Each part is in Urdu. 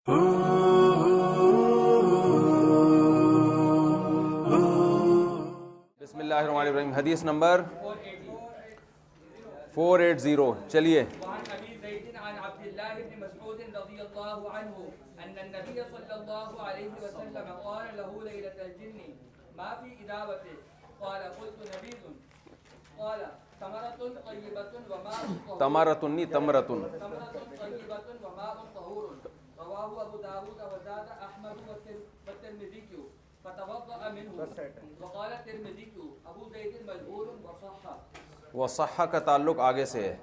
بسم اللہ الرحمن الرحیم. حدیث نمبر 480. چلیے. وعن ابي زيد عن عبد الله بن مسعود رضي الله عنه ان النبي صلى الله عليه وسلم قال له ليلة الجن ما في إداوته قال قلت نبيذ قال ثمرة طيبة وماء طهور تمرتنی تمرتن. ثمرة طيبة وماء طهور رواه أبو داود وزاد أحمد والترمذي فتوضأ منه وقال الترمذي أبو زيد مجهول وصحح. وصح کا تعلق آگے سے ہے.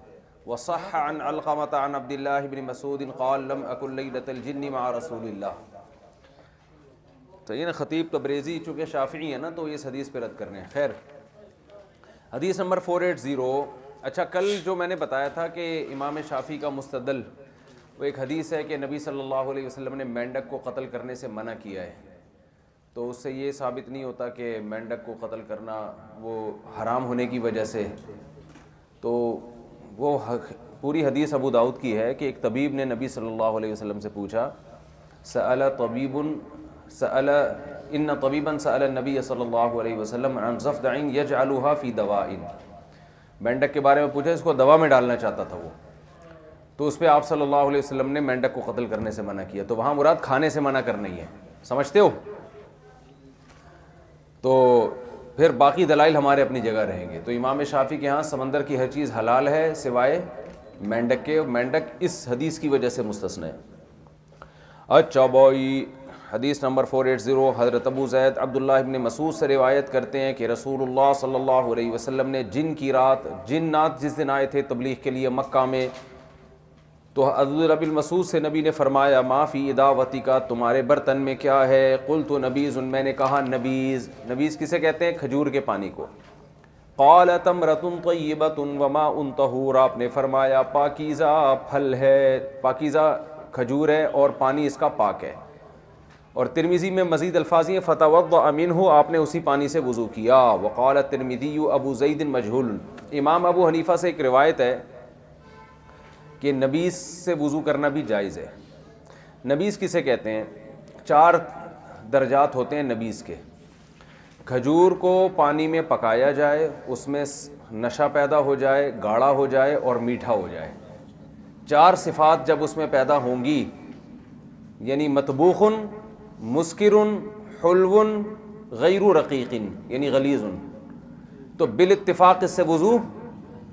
وصح عن علقمۃ عن عبد اللہ بن مسعود قال لم اکن لیلۃ الجن مع رسول اللہ. تو یہ نا خطیب تبریزی چونکہ شافعی ہے نا تو اس حدیث پہ رد کر رہے ہیں. خیر, حدیث نمبر 480. اچھا, کل جو میں نے بتایا تھا کہ امام شافعی کا مستدل وہ ایک حدیث ہے کہ نبی صلی اللہ علیہ وسلم نے مینڈک کو قتل کرنے سے منع کیا ہے, تو اس سے یہ ثابت نہیں ہوتا کہ مینڈک کو قتل کرنا وہ حرام ہونے کی وجہ سے. تو وہ پوری حدیث ابو داؤد کی ہے کہ ایک طبیب نے نبی صلی اللہ علیہ وسلم سے پوچھا, سأل ان طبیبا سأل النبی صلی اللہ علیہ وسلم عن ضفدع یجعلها فی دواء. مینڈک کے بارے میں پوچھا, اس کو دوا میں ڈالنا چاہتا تھا وہ, تو اس پہ آپ صلی اللہ علیہ وسلم نے مینڈک کو قتل کرنے سے منع کیا. تو وہاں مراد کھانے سے منع کرنا ہی ہے, سمجھتے ہو؟ تو پھر باقی دلائل ہمارے اپنی جگہ رہیں گے. تو امام شافعی کے ہاں سمندر کی ہر چیز حلال ہے سوائے مینڈک کے, مینڈک اس حدیث کی وجہ سے مستثنی ہے. اچھا بھائی, حدیث نمبر 480. حضرت ابو زید عبداللہ ابن مسعود سے روایت کرتے ہیں کہ رسول اللہ صلی اللہ علیہ وسلم نے جنات جس دن آئے تھے تبلیغ کے لیے مکہ میں, تو حضرت ابن مسعود سے نبی نے فرمایا ما فی اداوتی کا, تمہارے برتن میں کیا ہے؟ قلت نبیذ, میں نے کہا نبیذ. نبیذ کسے کہتے ہیں؟ کھجور کے پانی کو. قال تمرۃ طیبۃ وماء طہور, آپ نے فرمایا پاکیزہ پھل ہے, پاکیزہ کھجور ہے اور پانی اس کا پاک ہے. اور ترمذی میں مزید الفاظ ہیں فتوضأ منہ, آپ نے اسی پانی سے وضو کیا. وقال الترمذی ابو زید مجہول. امام ابو حنیفہ سے ایک روایت ہے کہ نبیذ سے وضو کرنا بھی جائز ہے. نبیذ کسے کہتے ہیں؟ 4 درجات ہوتے ہیں نبیذ کے. کھجور کو پانی میں پکایا جائے, اس میں نشہ پیدا ہو جائے, گاڑھا ہو جائے اور میٹھا ہو جائے. 4 صفات جب اس میں پیدا ہوں گی, یعنی مطبوخ, مسکر, حلو, غیر رقیق یعنی غلیظ, تو بالاتفاق اس سے وضو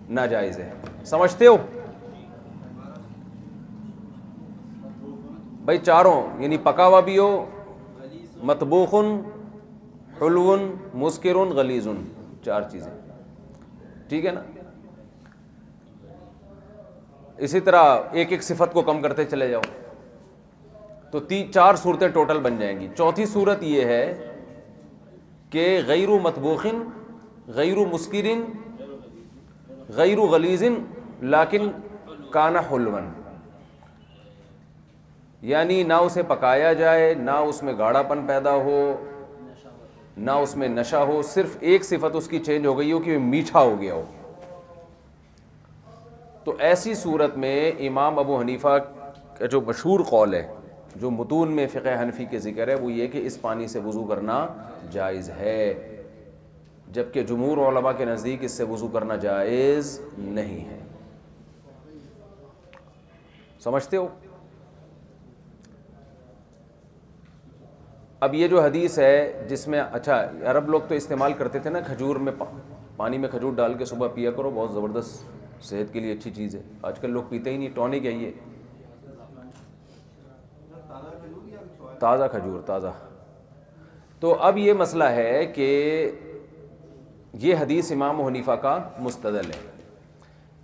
ناجائز ہے. سمجھتے ہو بھائی؟ چاروں یعنی پکا ہوا بھی ہو, مطبوخ, حلو, مسکر, غلیظ, 4 چیزیں, ٹھیک ہے نا. اسی طرح ایک ایک صفت کو کم کرتے چلے جاؤ تو 4 صورتیں ٹوٹل بن جائیں گی. چوتھی صورت یہ ہے کہ غیر مطبوخ, غیر مسکر, غیر غلیظ لیکن کان حلوا, یعنی نہ اسے پکایا جائے, نہ اس میں گاڑھا پن پیدا ہو, نہ اس میں نشہ ہو, صرف ایک صفت اس کی چینج ہو گئی ہو کہ میٹھا ہو گیا ہو. تو ایسی صورت میں امام ابو حنیفہ کا جو مشہور قول ہے, جو متون میں فقہ حنفی کے ذکر ہے, وہ یہ کہ اس پانی سے وضو کرنا جائز ہے, جبکہ جمہور علماء کے نزدیک اس سے وضو کرنا جائز نہیں ہے. سمجھتے ہو؟ اب یہ جو حدیث ہے جس میں, اچھا عرب لوگ تو استعمال کرتے تھے نا کھجور میں, پانی میں کھجور ڈال کے صبح پیا کرو, بہت زبردست, صحت کے لیے اچھی چیز ہے. آج کل لوگ پیتے ہی نہیں, ٹونک ہے یہ, تازہ کھجور تازہ. تو اب یہ مسئلہ ہے کہ یہ حدیث امام حنیفہ کا مستدل ہے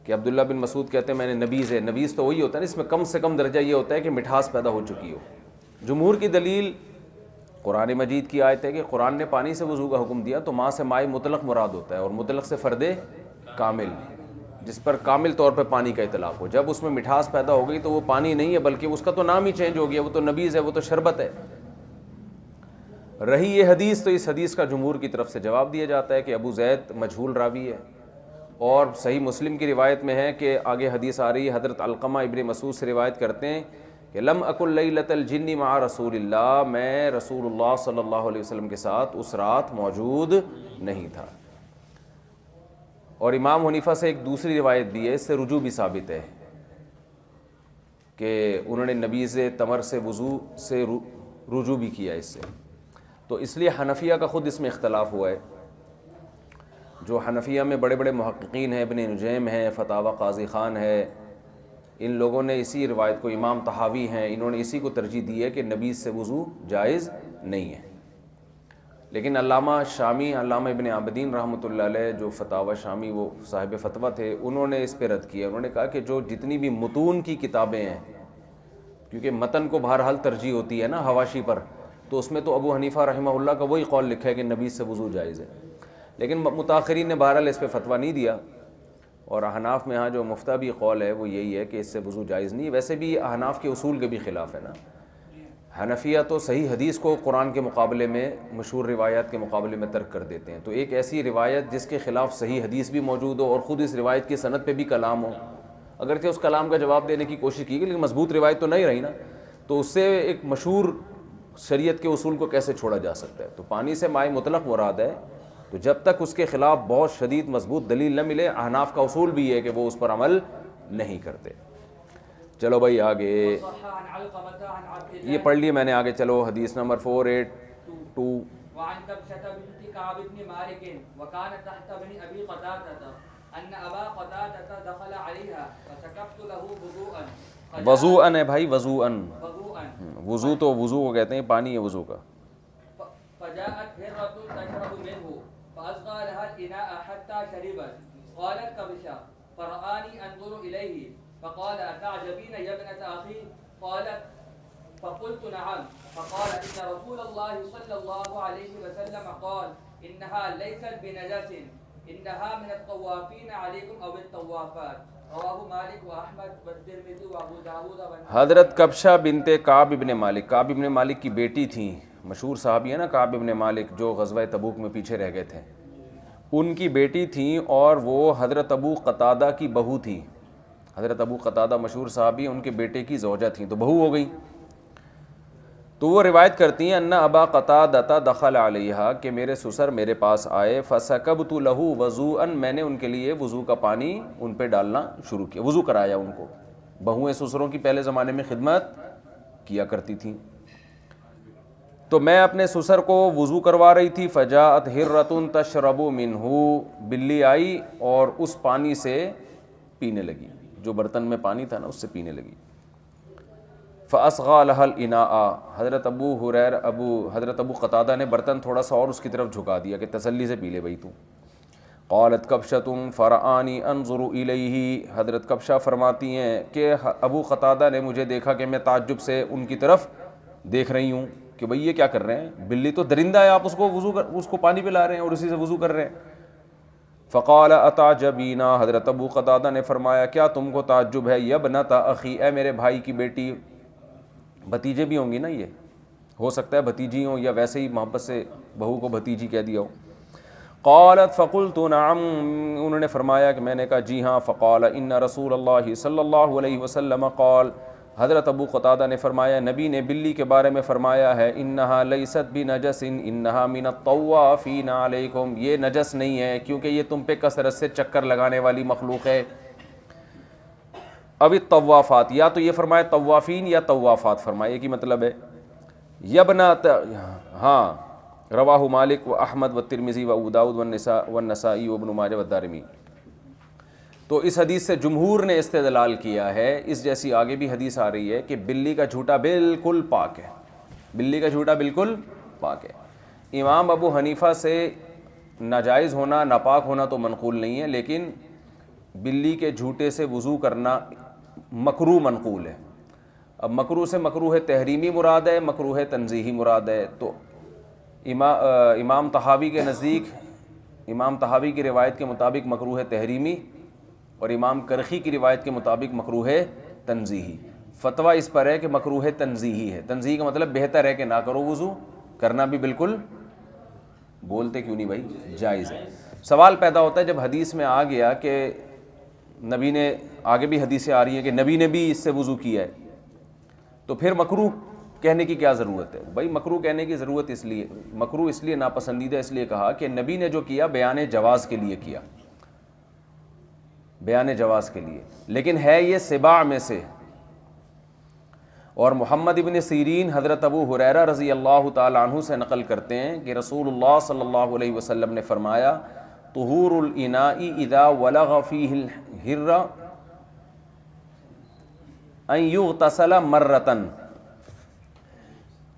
کہ عبداللہ بن مسعود کہتے ہیں میں نے نبیذ ہے. نبیذ تو وہی ہوتا ہے نا, اس میں کم سے کم درجہ یہ ہوتا ہے کہ مٹھاس پیدا ہو چکی ہو. جمہور کی دلیل قرآن مجید کی آیت ہے کہ قرآن نے پانی سے وضو کا حکم دیا, تو ماں سے مائع مطلق مراد ہوتا ہے, اور مطلق سے فرد کامل, جس پر کامل طور پہ پانی کا اطلاق ہو. جب اس میں مٹھاس پیدا ہو گئی تو وہ پانی نہیں ہے بلکہ اس کا تو نام ہی چینج ہو گیا, وہ تو نبیذ ہے, وہ تو شربت ہے. رہی یہ حدیث, تو اس حدیث کا جمہور کی طرف سے جواب دیا جاتا ہے کہ ابو زید مجہول راوی ہے, اور صحیح مسلم کی روایت میں ہے کہ آگے حدیث آ رہی ہے, حضرت علقمہ ابن مسعود سے روایت کرتے ہیں کہ لم اکل لیلۃ الجن مع رسول اللہ، میں رسول اللہ صلی اللہ علیہ وسلم کے ساتھ اس رات موجود نہیں تھا۔ اور امام حنیفہ سے ایک دوسری روایت بھی ہے، اس سے رجوع بھی ثابت ہے کہ انہوں نے نبیذ تمر سے وضو سے رجوع بھی کیا اس سے۔ تو اس لیے حنفیہ کا خود اس میں اختلاف ہوا ہے۔ جو حنفیہ میں بڑے بڑے محققین ہیں، ابن نجیم ہیں، فتاوی قاضی خان ہے، ان لوگوں نے اسی روایت کو، امام طحاوی ہیں، انہوں نے اسی کو ترجیح دی ہے کہ نبیذ سے وضو جائز نہیں ہے۔ لیکن علامہ شامی، علامہ ابن عابدین رحمۃ اللہ علیہ، جو فتاوی شامی وہ صاحب فتویٰ تھے، انہوں نے اس پہ رد کیا۔ انہوں نے کہا کہ جو جتنی بھی متون کی کتابیں ہیں، کیونکہ متن کو بہرحال ترجیح ہوتی ہے نا حواشی پر، تو اس میں تو ابو حنیفہ رحمہ اللہ کا وہی قول لکھا ہے کہ نبیذ سے وضو جائز ہے، لیکن متاخرین نے بہرحال اس پہ فتویٰ نہیں دیا۔ اور احناف میں ہاں جو مفتابی قول ہے وہ یہی ہے کہ اس سے وضو جائز نہیں ہے۔ ویسے بھی احناف کے اصول کے بھی خلاف ہے نا، حنفیہ تو صحیح حدیث کو قرآن کے مقابلے میں، مشہور روایات کے مقابلے میں ترک کر دیتے ہیں۔ تو ایک ایسی روایت جس کے خلاف صحیح حدیث بھی موجود ہو اور خود اس روایت کی سند پہ بھی کلام ہو، اگرچہ اس کلام کا جواب دینے کی کوشش کی گئی لیکن مضبوط روایت تو نہیں رہی نا، تو اس سے ایک مشہور شریعت کے اصول کو کیسے چھوڑا جا سکتا ہے؟ تو پانی سے مائع مطلق مراد ہے، تو جب تک اس کے خلاف بہت شدید مضبوط دلیل نہ ملے، احناف کا اصول بھی ہے کہ وہ اس پر عمل نہیں کرتے۔ چلو بھائی آگے، یہ پڑھ لیے میں نے، آگے چلو حدیث نمبر 482۔ وعن كبشة بنت كعب بن مالك وكانت تحت بن أبي قتادة أن أبا قتادة دخل عليها فسكبت له وضوءا وضوءً ہے بھائی، وضوءً، وضوءا وضو تو وضو کو کہتے ہیں، پانی ہے وضو کا۔ فجاءت هرة تشرب منه فأصغى لها الإناء حتى شربت قالت كبشة فرآني أنظر إليه فقال أتعجبين يا ابنة أخي؟ قالت فقلت نعم، فقال إن رسول الله صلى الله عليه وسلم قال إنها ليست بنجس إنها من الطوافين عليكم أو الطوافات، رواه مالك وأحمد والترمذي وأبو داود۔ حضرت کبشہ بنت کعب ابن مالک، کعب ابن مالک کی بیٹی تھیں، مشہور صحابی ہے نا کعب ابن مالک جو غزوہ تبوک میں پیچھے رہ گئے تھے، ان کی بیٹی تھیں اور وہ حضرت ابو قتادہ کی بہو تھی۔ حضرت ابو قتادہ مشہور صحابی، ان کے بیٹے کی زوجہ تھیں، تو بہو ہو گئی۔ تو وہ روایت کرتی ہیں ان ابا قتادہ دخل علیہا، کہ میرے سسر میرے پاس آئے، فسکبت لہ وضوءا، میں نے ان کے لیے وضو کا پانی ان پہ ڈالنا شروع کیا، وضو کرایا ان کو۔ بہویں سسروں کی پہلے زمانے میں خدمت کیا کرتی تھیں، تو میں اپنے سسر کو وضو کروا رہی تھی۔ فجاءت ہرۃ تشرب منہ، بلی آئی اور اس پانی سے پینے لگی، جو برتن میں پانی تھا نا اس سے پینے لگی۔ فأصغى لها الإناء، حضرت ابو قتادہ نے برتن تھوڑا سا اور اس کی طرف جھکا دیا کہ تسلی سے پی لے بھائی تو۔ قالت کبشۃ فرآنی انظر الیہ، حضرت کبشہ فرماتی ہیں کہ ابو قتادہ نے مجھے دیکھا کہ میں تعجب سے ان کی طرف دیکھ رہی ہوں کہ بھئی یہ کیا کر رہے ہیں، بلی تو درندہ ہے، آپ اس کو پانی پلا رہے ہیں اور اسی سے وضو کر رہے ہیں۔ فقال اتعجبین، حضرت ابو قتادہ نے فرمایا کیا تم کو تعجب ہے، یا ابنۃ اخی، اے میرے بھائی کی بیٹی، بھتیجے بھی ہوں گی نا، یہ ہو سکتا ہے بھتیجی ہوں یا ویسے ہی محبت سے بہو کو بھتیجی کہہ دیا ہو۔ قالت فقلت نعم، انہوں نے فرمایا کہ میں نے کہا جی ہاں۔ فقال ان رسول اللہ صلی اللہ علیہ وسلم قال، حضرت ابو قتادہ نے فرمایا نبی نے بلی کے بارے میں فرمایا ہے، انہا لیست بنجس انہا من الطوافین علیکم، یہ نجس نہیں ہے کیونکہ یہ تم پہ کثرت سے چکر لگانے والی مخلوق ہے۔ اب الطوافات، یا تو یہ فرمائے طوافین یا طوافات فرمائے، کی مطلب ہے یبنا، ہاں، رواہ مالک و احمد و ترمذی و ابو داود والنسائی و ابن ماجہ والدارمی۔ تو اس حدیث سے جمہور نے استدلال کیا ہے، اس جیسی آگے بھی حدیث آ رہی ہے کہ بلی کا جھوٹا بالکل پاک ہے، بلی کا جھوٹا بالکل پاک ہے۔ امام ابو حنیفہ سے ناجائز ہونا، ناپاک ہونا تو منقول نہیں ہے، لیکن بلی کے جھوٹے سے وضو کرنا مکروہ منقول ہے۔ اب مکروہ سے مکروہ تحریمی مراد ہے، مکروہ تنزیہی مراد ہے۔ تو امام طحاوی کے نزدیک، امام طحاوی کی روایت کے مطابق مکروہ تحریمی، اور امام کرخی کی روایت کے مطابق مکروہ تنزیہی۔ فتویٰ اس پر ہے کہ مکروہ تنزیہی ہے۔ تنزیہی کا مطلب بہتر ہے کہ نہ کرو وضو، کرنا بھی بالکل، بولتے کیوں نہیں بھائی، جائز ہے۔ سوال پیدا ہوتا ہے جب حدیث میں آ گیا کہ نبی نے، آگے بھی حدیثیں آ رہی ہیں کہ نبی نے بھی اس سے وضو کیا ہے، تو پھر مکروہ کہنے کی کیا ضرورت ہے؟ بھائی مکروہ کہنے کی ضرورت اس لیے، مکروہ اس لیے ناپسندیدہ اس لیے کہا کہ نبی نے جو کیا بیان جواز کے لیے کیا، بیان جواز کے لیے، لیکن ہے یہ سباع میں سے۔ اور محمد ابن سیرین حضرت ابو ہریرہ رضی اللہ تعالی عنہ سے نقل کرتے ہیں کہ رسول اللہ صلی اللہ علیہ وسلم نے فرمایا طہور الاناء اذا ولغ فیہ الحر ان یغتسل مرتن،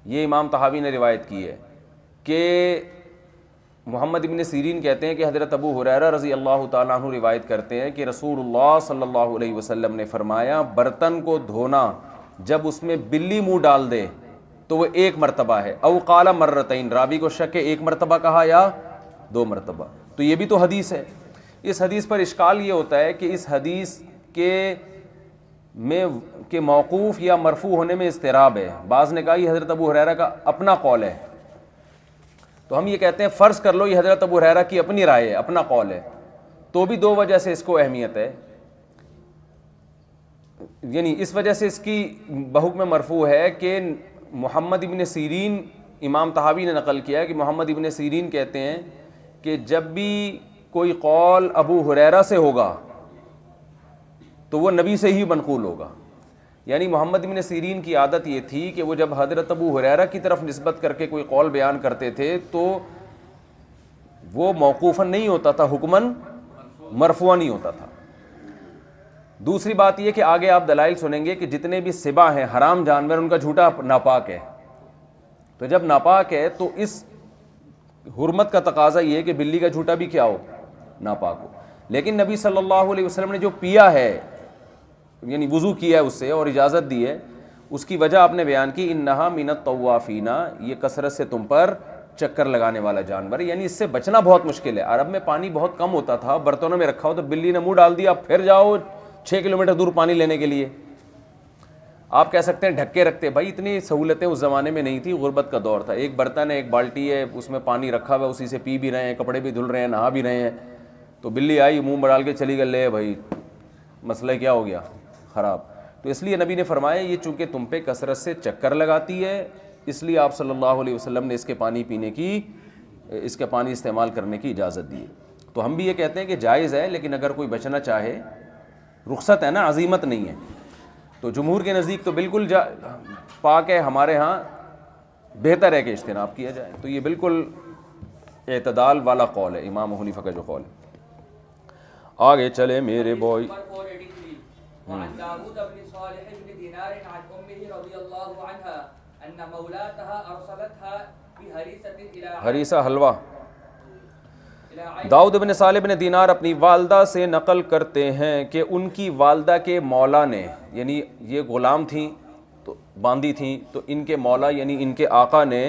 یہ امام طحاوی نے روایت کی ہے کہ محمد ابن سیرین کہتے ہیں کہ حضرت ابو ہریرہ رضی اللہ تعالیٰ عنہ روایت کرتے ہیں کہ رسول اللہ صلی اللہ علیہ وسلم نے فرمایا برتن کو دھونا جب اس میں بلی منہ ڈال دے تو وہ ایک مرتبہ ہے، او قال مرتین، راوی کو شک ہے ایک مرتبہ کہا یا دو مرتبہ، تو یہ بھی تو حدیث ہے۔ اس حدیث پر اشکال یہ ہوتا ہے کہ اس حدیث کے موقوف یا مرفوع ہونے میں اضطراب ہے۔ بعض نے کہا یہ حضرت ابو ہریرہ کا اپنا قول ہے، تو ہم یہ کہتے ہیں فرض کر لو یہ حضرت ابو ہریرہ کی اپنی رائے ہے، اپنا قول ہے، تو بھی دو وجہ سے اس کو اہمیت ہے، یعنی اس وجہ سے اس کی بحکم مرفوع ہے کہ محمد ابن سیرین، امام طحاوی نے نقل کیا ہے کہ محمد ابن سیرین کہتے ہیں کہ جب بھی کوئی قول ابو ہریرہ سے ہوگا تو وہ نبی سے ہی منقول ہوگا، یعنی محمد ابن سیرین کی عادت یہ تھی کہ وہ جب حضرت ابو ہریرہ کی طرف نسبت کر کے کوئی قول بیان کرتے تھے تو وہ موقوفاً نہیں ہوتا تھا، حکماً مرفوعاً نہیں ہوتا تھا۔ دوسری بات یہ کہ آگے آپ دلائل سنیں گے کہ جتنے بھی سبا ہیں حرام جانور ان کا جھوٹا ناپاک ہے، تو جب ناپاک ہے تو اس حرمت کا تقاضا یہ ہے کہ بلی کا جھوٹا بھی کیا ہو، ناپاک ہو۔ لیکن نبی صلی اللہ علیہ وسلم نے جو پیا ہے یعنی وضو کیا ہے اس سے اور اجازت دی ہے، اس کی وجہ آپ نے بیان کی انہا من الطوافین، یہ کثرت سے تم پر چکر لگانے والا جانور ہے، یعنی اس سے بچنا بہت مشکل ہے۔ عرب میں پانی بہت کم ہوتا تھا، برتنوں میں رکھا ہو تو بلی نے منہ ڈال دیا، پھر جاؤ 6 کلومیٹر دور پانی لینے کے لیے۔ آپ کہہ سکتے ہیں ڈھکے رکھتے، بھائی اتنی سہولتیں اس زمانے میں نہیں تھی، غربت کا دور تھا، ایک برتن ہے ایک بالٹی ہے اس میں پانی رکھا ہوا ہے، اسی سے پی بھی رہے ہیں، کپڑے بھی دھل رہے ہیں، نہا بھی رہے ہیں، تو بلی آئی منہ ڈال کے چلی گئی، لے بھائی مسئلہ کیا ہو گیا، خراب۔ تو اس لیے نبی نے فرمایا یہ چونکہ تم پہ کثرت سے چکر لگاتی ہے، اس لیے آپ صلی اللہ علیہ وسلم نے اس کے پانی پینے کی، اس کا پانی استعمال کرنے کی اجازت دی ہے۔ تو ہم بھی یہ کہتے ہیں کہ جائز ہے، لیکن اگر کوئی بچنا چاہے، رخصت ہے نا، عزیمت نہیں ہے، تو جمہور کے نزدیک تو بالکل پاک ہے، ہمارے ہاں بہتر ہے کہ اجتناب کیا جائے، تو یہ بالکل اعتدال والا قول ہے امام حنیفہ کا جو قول ہے۔ آگے چلے میرے بوئی۔ وعن داود بن صالح بن دينار عن أمه رضي الله عنها أن مولاتها أرسلتها بهريسة إلى ہریسہ حلوہ۔ داؤد بن صالح بن دینار اپنی والدہ سے نقل کرتے ہیں کہ ان کی والدہ کے مولا نے، یعنی یہ غلام تھیں تو باندھی تھیں، تو ان کے مولا یعنی ان کے آقا نے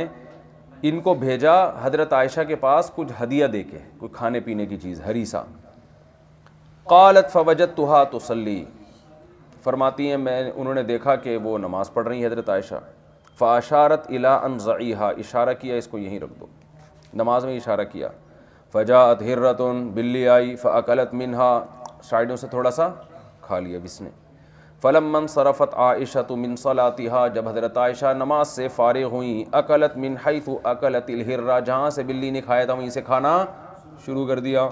ان کو بھیجا حضرت عائشہ کے پاس کچھ ہدیہ دے کے، کوئی کھانے پینے کی چیز، ہریسہ۔ قالت فوجدتها تصلی، فرماتی ہیں انہوں نے دیکھا کہ وہ نماز پڑھ رہی ہیں حضرت عائشہ، فاشارت الی ان ضعیھا، اشارہ کیا اس کو یہیں رکھ دو، نماز میں اشارہ کیا۔ فجاءت ہرۃ، بلی آئی، فاکلت منہا، سائڈوں سے تھوڑا سا کھا لیا اس نے۔ فلما انصرفت عائشۃ من صلاتها، جب حضرت عائشہ نماز سے فارغ ہوئیں، اکلت من حیث اکلت الہرہ، جہاں سے بلی نے کھایا تھا وہیں سے کھانا شروع کر دیا۔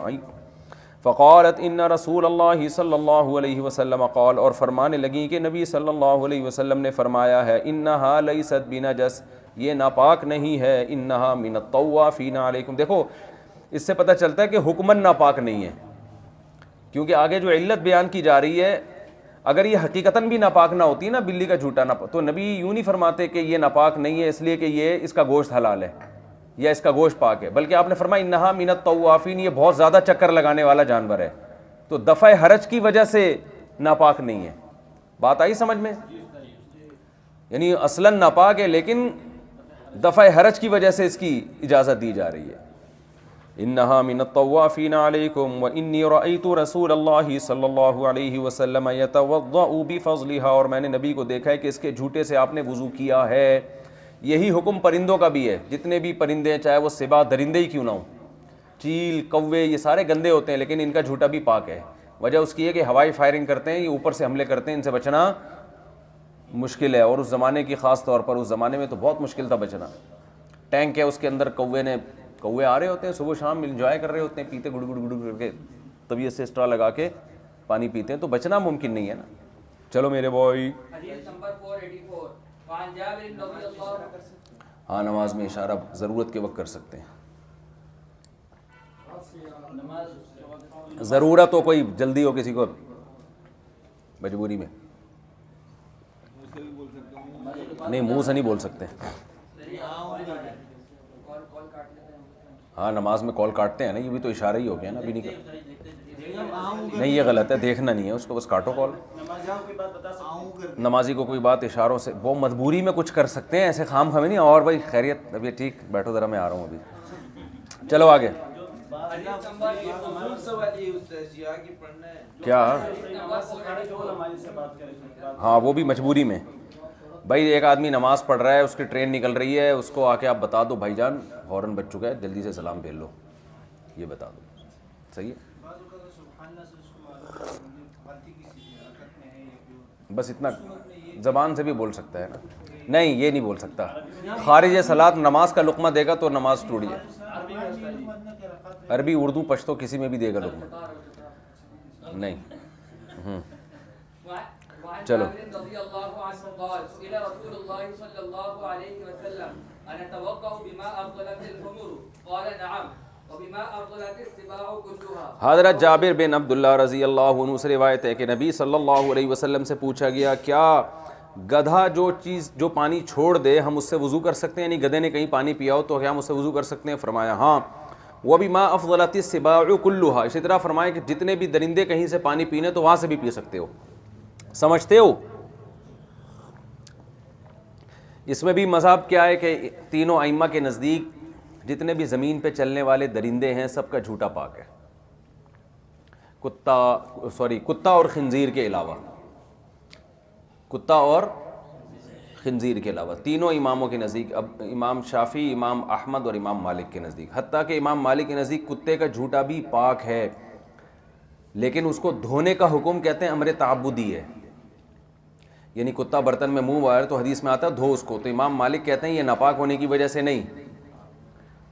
فقالت ان رسول اللہ صلی اللہ علیہ وسلم قال، اور فرمانے لگیں کہ نبی صلی اللہ علیہ وسلم نے فرمایا ہے، انہا لیست بنجس، یہ ناپاک نہیں ہے، انہا من الطوافین علیکم۔ دیکھو اس سے پتہ چلتا ہے کہ حکماً ناپاک نہیں ہے، کیونکہ آگے جو علت بیان کی جا رہی ہے، اگر یہ حقیقتاً بھی ناپاک نہ ہوتی نا، بلی کا جھوٹا ناپاک، تو نبی یوں نہیں فرماتے کہ یہ ناپاک نہیں ہے اس لیے کہ یہ اس کا گوشت حلال ہے یا اس کا گوشت پاک ہے، بلکہ آپ نے فرمایا انہا من الطوافین، یہ بہت زیادہ چکر لگانے والا جانور ہے، تو دفع حرج کی وجہ سے ناپاک نہیں ہے۔ بات آئی سمجھ میں؟ یعنی اصلاً ناپاک ہے لیکن دفع حرج کی وجہ سے اس کی اجازت دی جا رہی ہے۔ انہا من الطوافین علیکم وانی رأیت رسول اللہ صلی اللہ علیہ وسلم یتوضأ بفضلها، اور میں نے نبی کو دیکھا ہے کہ اس کے جھوٹے سے آپ نے وضو کیا ہے۔ یہی حکم پرندوں کا بھی ہے، جتنے بھی پرندے چاہے وہ سبا درندے ہی کیوں نہ ہوں، چیل، کوے، یہ سارے گندے ہوتے ہیں لیکن ان کا جھوٹا بھی پاک ہے۔ وجہ اس کی ہے کہ ہوائی فائرنگ کرتے ہیں، یہ اوپر سے حملے کرتے ہیں، ان سے بچنا مشکل ہے، اور اس زمانے کی خاص طور پر اس زمانے میں تو بہت مشکل تھا بچنا. ٹینک ہے، اس کے اندر کوے آ رہے ہوتے ہیں صبح شام، انجوائے کر رہے ہوتے ہیں، پیتے گڑ گڑ گڑ کر کے، طبیعت سے اسٹرا لگا کے پانی پیتے ہیں، تو بچنا ممکن نہیں ہے نا. چلو میرے بھائی. حدیث نمبر 484 وعن جابر رضی اللہ. ہاں نماز میں اشارہ ضرورت کے وقت کر سکتے ہیں. ضرورت ہو، کوئی جلدی ہو کسی کو، مجبوری میں نہیں، منہ سے نہیں بول سکتے. ہاں نماز میں کال کاٹتے ہیں نا، یہ بھی تو اشارہ ہی ہو گیا نا. ابھی نہیں کرتے نہیں، یہ غلط ہے، دیکھنا نہیں ہے اس کو، بس کاٹو کال. نمازی کو کوئی بات اشاروں سے، وہ مجبوری میں کچھ کر سکتے ہیں، ایسے خام خامے نہیں. اور بھائی خیریت، ابھی ٹھیک بیٹھو ذرا، میں آ رہا ہوں ابھی. چلو آگے. کیا؟ ہاں وہ بھی مجبوری میں. بھائی ایک آدمی نماز پڑھ رہا ہے، اس کی ٹرین نکل رہی ہے، اس کو آ کے آپ بتا دو بھائی جان ہارن بج چکا ہے، جلدی سے سلام بھیج لو، یہ بتا دو. صحیح ہے، بس اتنا زبان سے بھی بول سکتا ہے نا. نہیں یہ نہیں بول سکتا، خارج صلاۃ نماز کا لقمہ دے گا تو نماز ٹوٹ جائے. عربی اردو پشتو کسی میں بھی دے گا لقمہ، نہیں. چلو. رضی اللہ عنہ قال قیل رسول اللہ صلی اللہ علیہ وسلم انتوقع بما افضلت الحمر قال نعم وبما افضلت السباع كلها. حضرت جابر بن عبداللہ رضی اللہ عنہ سے روایت ہے کہ نبی صلی اللہ علیہ وسلم سے پوچھا گیا، کیا گدھا جو پانی چھوڑ دے ہم اس سے وضو کر سکتے ہیں؟ یعنی گدھے نے کہیں پانی پیا ہو تو کیا ہم اس سے وضو کر سکتے ہیں؟ فرمایا ہاں. وبما افضلت السباع كلها، اسی طرح فرمایا کہ جتنے بھی درندے کہیں سے پانی پینے تو وہاں سے بھی پی سکتے ہو. سمجھتے ہو؟ اس میں بھی مذہب کیا ہے کہ تینوں ائمہ کے نزدیک جتنے بھی زمین پہ چلنے والے درندے ہیں سب کا جھوٹا پاک ہے، کتا اور خنزیر کے علاوہ، کتا اور خنزیر کے علاوہ تینوں اماموں کے نزدیک، اب امام شافعی، امام احمد اور امام مالک کے نزدیک، حتیٰ کہ امام مالک کے نزدیک کتے کا جھوٹا بھی پاک ہے، لیکن اس کو دھونے کا حکم کہتے ہیں امر تعبدی ہے. یعنی کتا برتن میں منہ مارے تو حدیث میں آتا ہے دھو اس کو، تو امام مالک کہتے ہیں یہ ناپاک ہونے کی وجہ سے نہیں،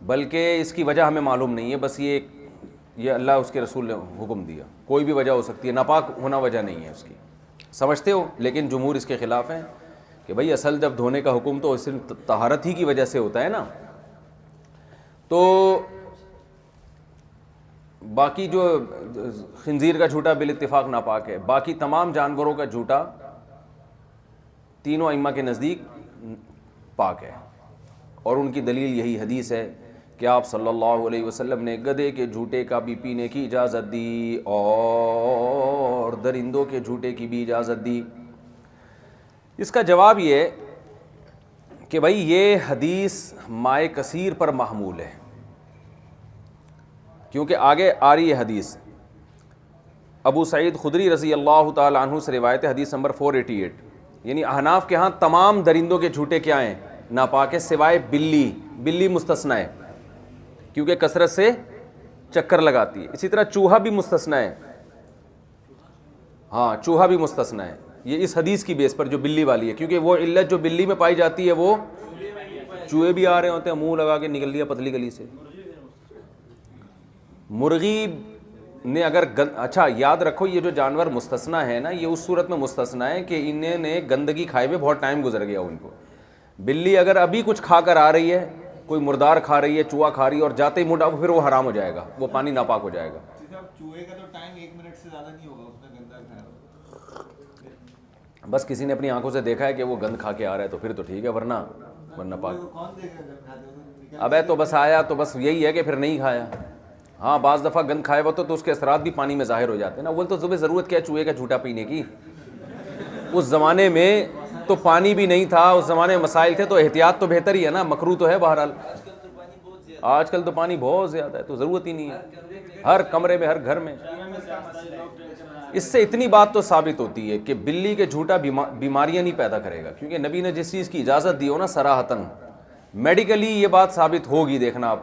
بلکہ اس کی وجہ ہمیں معلوم نہیں ہے، بس یہ اللہ اس کے رسول نے حکم دیا. کوئی بھی وجہ ہو سکتی ہے، ناپاک ہونا وجہ نہیں ہے اس کی. سمجھتے ہو؟ لیکن جمہور اس کے خلاف ہیں کہ بھئی اصل جب دھونے کا حکم تو صرف طہارت ہی کی وجہ سے ہوتا ہے نا. تو باقی جو خنزیر کا جھوٹا بالاتفاق ناپاک ہے، باقی تمام جانوروں کا جھوٹا تینوں ائمہ کے نزدیک پاک ہے. اور ان کی دلیل یہی حدیث ہے کہ آپ صلی اللہ علیہ وسلم نے گدھے کے جھوٹے کا بھی پینے کی اجازت دی اور درندوں کے جھوٹے کی بھی اجازت دی. اس کا جواب یہ کہ بھائی یہ حدیث مائے کثیر پر محمول ہے، کیونکہ آگے آ رہی ہے حدیث. ابو سعید خدری رضی اللہ تعالی عنہ سے روایت ہے، حدیث نمبر 488. یعنی احناف کے ہاں تمام درندوں کے جھوٹے کیا ہیں؟ ناپاک ہے، سوائے بلی مستثنی ہے کیونکہ کثرت سے چکر لگاتی ہے. اسی طرح چوہا بھی مستثنی ہے، ہاں چوہا بھی مستثنی ہے، یہ اس حدیث کی بیس پر جو بلی والی ہے، کیونکہ وہ علت جو بلی میں پائی جاتی ہے وہ چوہے بھی آ رہے ہوتے ہیں، منہ لگا کے نکل لیا پتلی گلی سے. مرغی نے اگر اچھا یاد رکھو یہ جو جانور مستثنی ہے نا، یہ اس صورت میں مستثنی ہے کہ انہیں نے گندگی کھائے ہوئے بہت ٹائم گزر گیا ان کو. بلی اگر ابھی کچھ کھا کر آ رہی ہے، کوئی مردار کھا رہی ہے، چوہا کھا رہی ہے اور جاتے ہی منہ ڈالو، پھر وہ حرام ہو جائے گا، وہ پانی ناپاک ہو جائے گا. چوہے کا تو ٹائم 1 منٹ سے زیادہ نہیں ہوگا، اس نے گندا کھایا، بس کسی نے اپنی آنکھوں سے دیکھا ہے کہ وہ گند کھا کے آ رہا ہے تو پھر تو ٹھیک ہے، ورنہ پاک. کون دیکھا گند کھاتے؟ ابے تو بس آیا تو بس یہی ہے کہ پھر نہیں کھایا. ہاں بعض دفعہ گند کھائے ہوا تو اس کے اثرات بھی پانی میں ظاہر ہو جاتے ہیں نا. اول تو صبح ضرورت کیا ہے چوہے کا جھوٹا پینے کی؟ اس زمانے میں تو پانی بھی نہیں تھا، اس زمانے میں مسائل تھے، تو احتیاط تو بہتر ہی ہے نا، مکروہ تو ہے بہرحال. آج کل تو پانی بہت زیادہ ہے تو ضرورت ہی نہیں ہے، ہر کمرے میں ہر گھر میں. اس سے اتنی بات تو ثابت ہوتی ہے کہ بلی کے جھوٹا بیماریاں نہیں پیدا کرے گا، کیونکہ نبی نے جس چیز کی اجازت دی ہو نا صراحتاً، میڈیکلی یہ بات ثابت ہوگی. دیکھنا آپ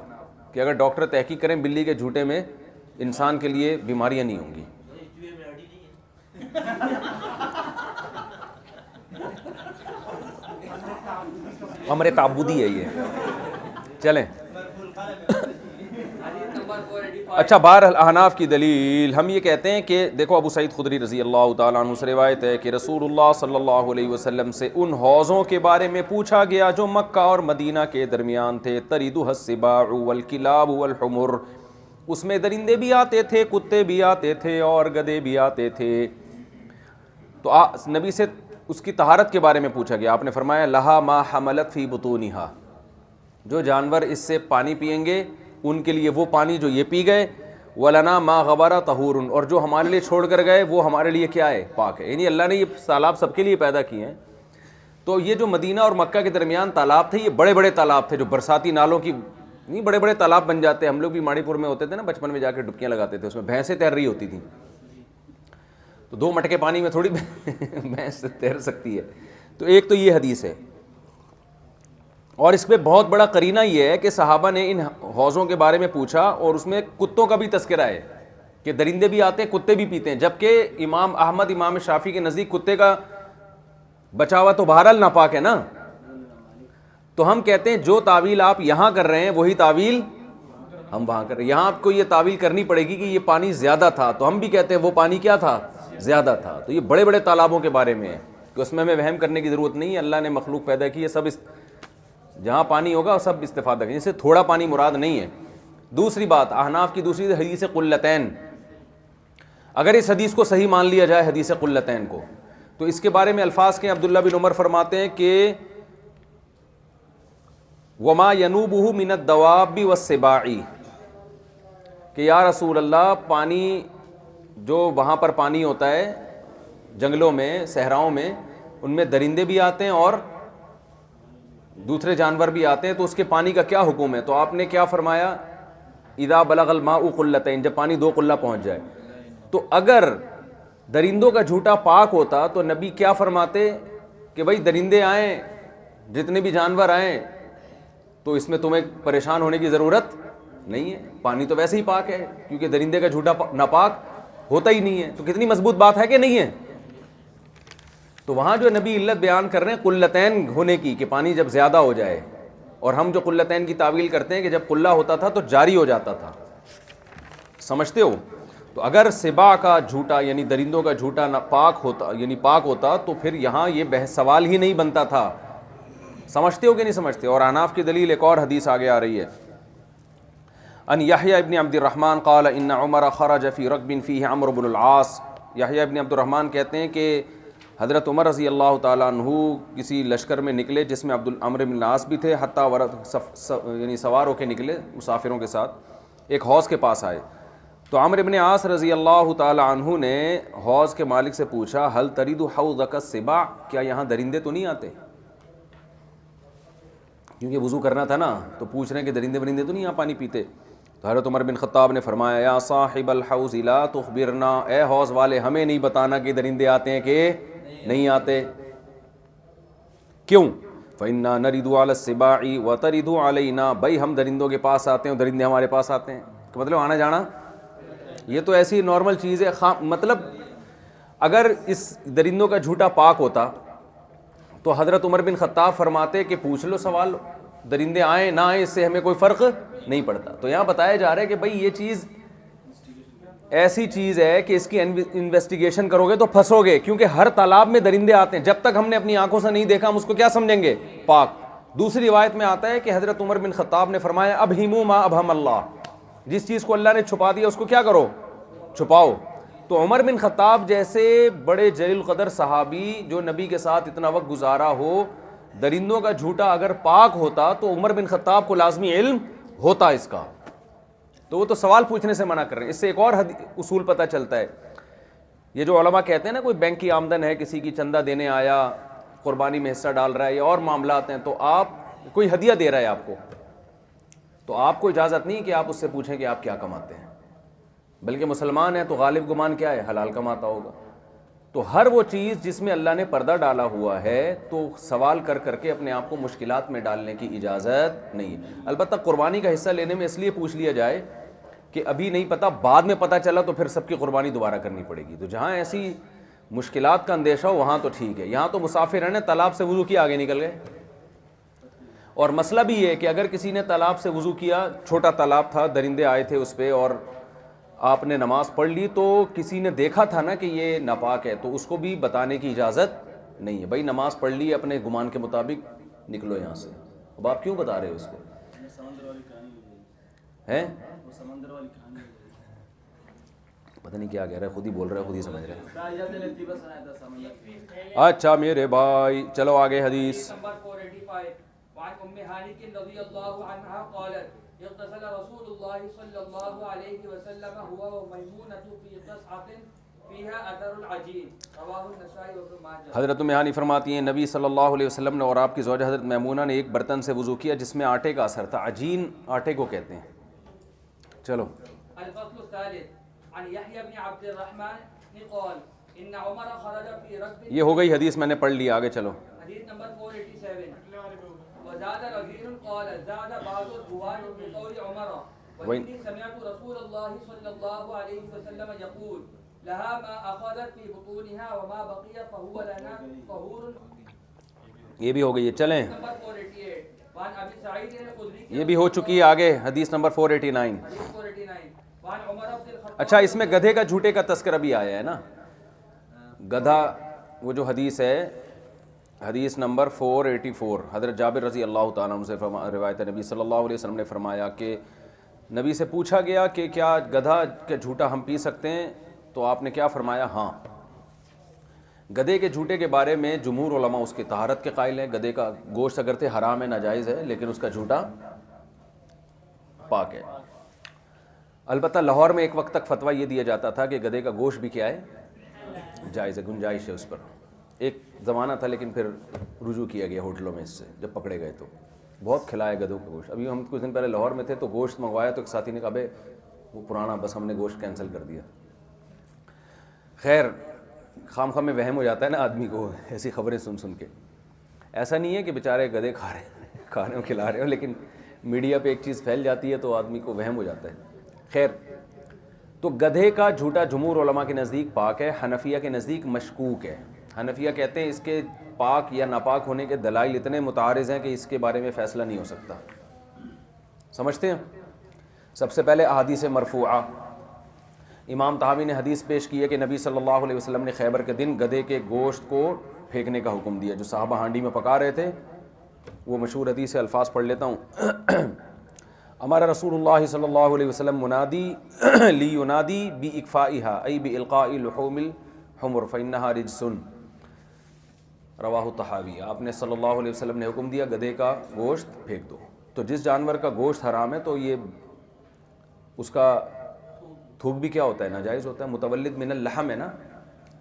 کہ اگر ڈاکٹر تحقیق کریں بلی کے جھوٹے میں انسان کے لیے بیماریاں نہیں ہوں گی. امر تعبدی ہے یہ. چلیں اچھا. بہرحال احناف کی دلیل ہم یہ کہتے ہیں کہ دیکھو ابو سعید خدری رضی اللہ تعالیٰ عنہ سے روایت ہے کہ رسول اللہ صلی اللہ علیہ وسلم سے ان حوضوں کے بارے میں پوچھا گیا جو مکہ اور مدینہ کے درمیان تھے. تریدها السباع والکلاب والحمر, اس میں درندے بھی آتے تھے, کتے بھی آتے تھے اور گدھے بھی آتے تھے. تو نبی سے اس کی طہارت کے بارے میں پوچھا گیا. آپ نے فرمایا لہا ما حملت فی بطونہا, جو جانور اس سے پانی پئیں گے ان کے لیے وہ پانی جو یہ پی گئے, ولنا ما غبر طہور, اور جو ہمارے لیے چھوڑ کر گئے وہ ہمارے لیے کیا ہے, پاک ہے. یعنی اللہ نے یہ تالاب سب کے لیے پیدا کیے ہیں. تو یہ جو مدینہ اور مکہ کے درمیان تالاب تھے یہ بڑے بڑے تالاب تھے جو برساتی نالوں کی نہیں, بڑے بڑے تالاب بن جاتے ہیں. ہم لوگ بھی ماڑی پور میں ہوتے تھے نا, بچپن میں جا کے ڈبکیاں لگاتے تھے, اس میں بھینسیں تیر رہی ہوتی تھیں. تو 2 مٹکے پانی میں تھوڑی بھینس تیر سکتی ہے. تو ایک تو یہ حدیث ہے, اور اس پہ بہت بڑا قرینہ یہ ہے کہ صحابہ نے ان حوضوں کے بارے میں پوچھا اور اس میں کتوں کا بھی تذکرہ ہے کہ درندے بھی آتے ہیں, کتے بھی پیتے ہیں, جبکہ امام احمد امام شافعی کے نزدیک کتے کا بچا ہوا تو بہرحال ناپاک ہے نا. تو ہم کہتے ہیں جو تعویل آپ یہاں کر رہے ہیں وہی تعویل ہم وہاں کر رہے ہیں. یہاں آپ کو یہ تعویل کرنی پڑے گی کہ یہ پانی زیادہ تھا, تو ہم بھی کہتے ہیں وہ پانی کیا تھا, زیادہ تھا. تو یہ بڑے بڑے تالابوں کے بارے میں ہے کہ اس میں ہمیں وہم کرنے کی ضرورت نہیں ہے. اللہ نے مخلوق پیدا کی ہے, سب جہاں پانی ہوگا سب استفادہ کریں, جیسے تھوڑا پانی مراد نہیں ہے. دوسری بات, احناف کی دوسری حدیث قلتین, اگر اس حدیث کو صحیح مان لیا جائے حدیث قلتین کو, تو اس کے بارے میں الفاظ کے عبداللہ بن عمر فرماتے ہیں کہ وما ینوبہ من الدواب والسباع, کہ یا رسول اللہ پانی جو وہاں پر پانی ہوتا ہے جنگلوں میں صحراؤں میں, ان میں درندے بھی آتے ہیں اور دوسرے جانور بھی آتے ہیں, تو اس کے پانی کا کیا حکم ہے؟ تو آپ نے کیا فرمایا, اذا بلغ الماء قلتین, جب پانی 2 قلہ پہنچ جائے. تو اگر درندوں کا جھوٹا پاک ہوتا تو نبی کیا فرماتے کہ بھائی درندے آئیں, جتنے بھی جانور آئیں, تو اس میں تمہیں پریشان ہونے کی ضرورت نہیں ہے, پانی تو ویسے ہی پاک ہے, کیونکہ درندے کا جھوٹا ناپاک ہوتا ہی نہیں ہے. تو کتنی مضبوط بات ہے کہ نہیں ہے. تو وہاں جو نبی علت بیان کر رہے ہیں قلتین ہونے کی, کہ پانی جب زیادہ ہو جائے, اور ہم جو قلتین کی تعویل کرتے ہیں کہ جب قلہ ہوتا تھا تو جاری ہو جاتا تھا, سمجھتے ہو. تو اگر سبا کا جھوٹا یعنی درندوں کا جھوٹا پاک ہوتا یعنی پاک ہوتا تو پھر یہاں یہ بحث سوال ہی نہیں بنتا تھا. سمجھتے ہو کہ نہیں سمجھتے. اور احناف کی دلیل ایک اور حدیث آگے آ رہی ہے, ان یحییٰ ابن عبد الرحمن قال ان عمر خرج فی رکب فیہ عمرو بن العاص. یحییٰ ابن عبد الرحمن کہتے ہیں کہ حضرت عمر رضی اللہ تعالیٰ عنہ کسی لشکر میں نکلے جس میں عمرو بن العاص بھی تھے, حتیٰ یعنی سوار ہو کے نکلے مسافروں کے ساتھ, ایک حوض کے پاس آئے. تو عمرو بن العاص رضی اللہ تعالیٰ عنہ نے حوض کے مالک سے پوچھا هل ترید حوضک السباع, کیا یہاں درندے تو نہیں آتے؟ کیونکہ وضو کرنا تھا نا, تو پوچھ رہے ہیں کہ درندے ورندے تو نہیں یہاں پانی پیتے. تو حضرت عمر بن خطاب نے فرمایا یا صاحب الحوض لا تخبرنا, اے حوض والے ہمیں نہیں بتانا کہ درندے آتے ہیں کہ نہیں آتے. کیوں؟ فإنا نرد علی السباع وترد علینا, بھائی ہم درندوں کے پاس آتے ہیں اور درندے ہمارے پاس آتے ہیں. مطلب آنا جانا یہ تو ایسی نارمل چیز ہے. مطلب اگر اس درندوں کا جھوٹا پاک ہوتا تو حضرت عمر بن خطاب فرماتے کہ پوچھ لو سوال, درندے آئیں نہ آئیں اس سے ہمیں کوئی فرق نہیں پڑتا. تو یہاں بتایا جا رہا ہے کہ بھائی یہ چیز ایسی چیز ہے کہ اس کی انویسٹیگیشن کرو گے تو پھنسو گے, کیونکہ ہر تالاب میں درندے آتے ہیں. جب تک ہم نے اپنی آنکھوں سے نہیں دیکھا ہم اس کو کیا سمجھیں گے, پاک. دوسری روایت میں آتا ہے کہ حضرت عمر بن خطاب نے فرمایا ابہموا ما ابہم اللہ, جس چیز کو اللہ نے چھپا دیا اس کو کیا کرو, چھپاؤ. تو عمر بن خطاب جیسے بڑے جلیل القدر صحابی جو نبی کے ساتھ اتنا وقت گزارا ہو, درندوں کا جھوٹا اگر پاک ہوتا تو عمر بن خطاب کو لازمی علم ہوتا اس کا. تو وہ تو سوال پوچھنے سے منع کر رہے ہیں. اس سے ایک اور اصول پتہ چلتا ہے, یہ جو علماء کہتے ہیں نا کوئی بینک کی آمدن ہے, کسی کی چندہ دینے آیا, قربانی میں حصہ ڈال رہا ہے یا اور معاملات ہیں, تو آپ کوئی ہدیہ دے رہا ہے آپ کو, تو آپ کو اجازت نہیں کہ آپ اس سے پوچھیں کہ آپ کیا کماتے ہیں, بلکہ مسلمان ہیں تو غالب گمان کیا ہے, حلال کماتا ہوگا. تو ہر وہ چیز جس میں اللہ نے پردہ ڈالا ہوا ہے تو سوال کر کر کے اپنے آپ کو مشکلات میں ڈالنے کی اجازت نہیں ہے. البتہ قربانی کا حصہ لینے میں اس لیے پوچھ لیا جائے کہ ابھی نہیں پتہ, بعد میں پتہ چلا تو پھر سب کی قربانی دوبارہ کرنی پڑے گی. تو جہاں ایسی مشکلات کا اندیشہ ہو وہاں تو ٹھیک ہے. یہاں تو مسافر ہیں نا, تالاب سے وضو کیا آگے نکل گئے, اور مسئلہ بھی یہ ہے کہ اگر کسی نے تالاب سے وضو کیا, چھوٹا تالاب تھا, درندے آئے تھے اس پہ اور آپ نے نماز پڑھ لی, تو کسی نے دیکھا تھا نا کہ یہ ناپاک ہے, تو اس کو بھی بتانے کی اجازت نہیں ہے. بھائی نماز پڑھ لی, اپنے گمان کے مطابق نکلو یہاں سے. اب آپ کیوں بتا رہے ہو اس کو؟ ہیں پتہ نہیں کیا کہہ رہا ہے, خود ہی بول رہا ہے, خود ہی سمجھ رہا ہے. اچھا میرے بھائی چلو آگے حدیث. نمبر 485 وعن ام ہانک رضی اللہ عنہا قالت اغتسل رسول اللہ صلی اللہ علیہ وسلم هو ومیمونة فی قصعة فیہا اثر العجین رواہ النسائی وابن ماجہ. حضرت ام ہانی فرماتی ہیں نبی صلی اللہ علیہ وسلم نے اور آپ کی زوجہ حضرت میمونہ نے ایک برتن سے وضو کیا جس میں آٹے کا اثر تھا. عجین آٹے کو کہتے ہیں. چلو. الفصل الثالث عن یحیی بن عبد الرحمن قال ان عمر خرج فی ركب. یہ ہو گئی حدیث, میں نے پڑھ لی, آگے چلو. حدیث نمبر 487 وزاد رغیر قال زاد بعض الرواد بقول عمر وإني سمعت رسول الله صلى الله عليه وسلم يقول لها ما أخذت في بطونها وما بقي فهو لنا طهور. یہ بھی ہو گئی ہے, چلیں. نمبر 488 وعن ابی سعید الخدری. یہ بھی ہو چکی ہے, آگے حدیث نمبر 489. حدیث 489 وعن عمر بن الخطاب. اچھا اس میں گدھے کا جھوٹے کا تذکرہ بھی آیا ہے نا. گدھا وہ جو حدیث ہے, حدیث نمبر 484, حضرت جابر رضی اللہ تعالیٰ عنہ سے روایت ہے, نبی صلی اللہ علیہ وسلم نے فرمایا کہ نبی سے پوچھا گیا کہ کیا گدھا کا جھوٹا ہم پی سکتے ہیں, تو آپ نے کیا فرمایا؟ ہاں. گدھے کے جھوٹے کے بارے میں جمہور علماء اس کی طہارت کے قائل ہیں. گدھے کا گوشت اگرچہ حرام ہے, ناجائز ہے, لیکن اس کا جھوٹا پاک ہے. البتہ لاہور میں ایک وقت تک فتویٰ یہ دیا جاتا تھا کہ گدھے کا گوشت بھی کیا ہے, جائز ہے, گنجائش ہے اس پر. ایک زمانہ تھا لیکن پھر رجوع کیا گیا ہوٹلوں میں اس سے, جب پکڑے گئے تو بہت کھلایا گدھوں کا گوشت. ابھی ہم کچھ دن پہلے لاہور میں تھے تو گوشت منگوایا تو ایک ساتھی نے کہا بھائی وہ پرانا, بس ہم نے گوشت کینسل کر دیا. خیر خام خواہ میں وہم ہو جاتا ہے نا آدمی کو ایسی خبریں سن سن کے. ایسا نہیں ہے کہ بیچارے گدھے کھا رہے ہوں کھلا رہے ہوں, لیکن میڈیا پہ ایک چیز پھیل جاتی ہے تو آدمی کو وہم ہو جاتا ہے. خیر تو گدھے کا جھوٹا جمہور علماء کے نزدیک پاک ہے, حنفیہ کے نزدیک مشکوک ہے. حنفیہ کہتے ہیں اس کے پاک یا ناپاک ہونے کے دلائل اتنے متعارض ہیں کہ اس کے بارے میں فیصلہ نہیں ہو سکتا. سمجھتے ہیں؟ سب سے پہلے احادیث مرفوعہ. امام طحاوی نے حدیث پیش کی ہے کہ نبی صلی اللہ علیہ وسلم نے خیبر کے دن گدھے کے گوشت کو پھینکنے کا حکم دیا. جو صحابہ ہانڈی میں پکا رہے تھے, وہ مشہور حدیث سے الفاظ پڑھ لیتا ہوں. ہمارا رسول اللہ صلی اللہ علیہ وسلم منادی لی ینادی باکفائها ای بالقاء لحوم الحمر فانها رجس. رواہ طحاوی. آپ نے صلی اللہ علیہ وسلم نے حکم دیا گدھے کا گوشت پھینک دو. تو جس جانور کا گوشت حرام ہے تو یہ اس کا تھوک بھی کیا ہوتا ہے, ناجائز ہوتا ہے. متولد من اللحم ہے نا,